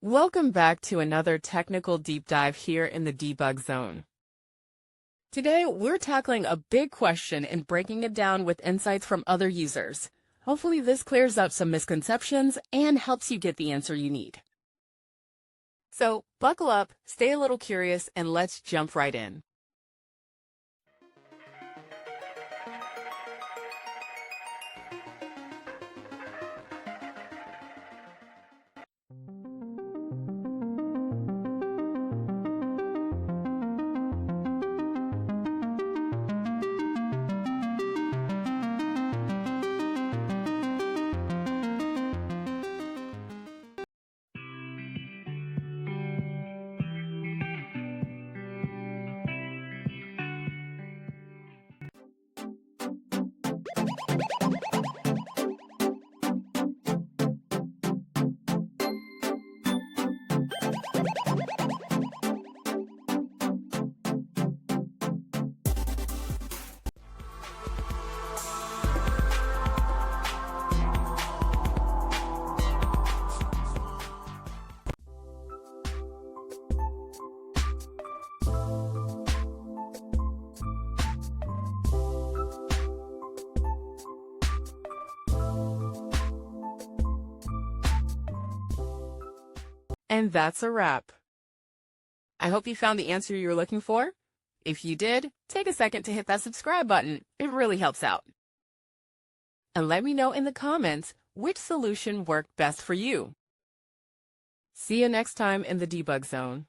Welcome back to another technical deep dive here in the debug zone. Today, we're tackling a big question and breaking it down with insights from other users. Hopefully this clears up some misconceptions and helps you get the answer you need. So buckle up, stay a little curious, and let's jump right in. And that's a wrap. I hope you found the answer you were looking for. If you did, take a second to hit that subscribe button. It really helps out. And let me know in the comments which solution worked best for you. See you next time in the debug zone.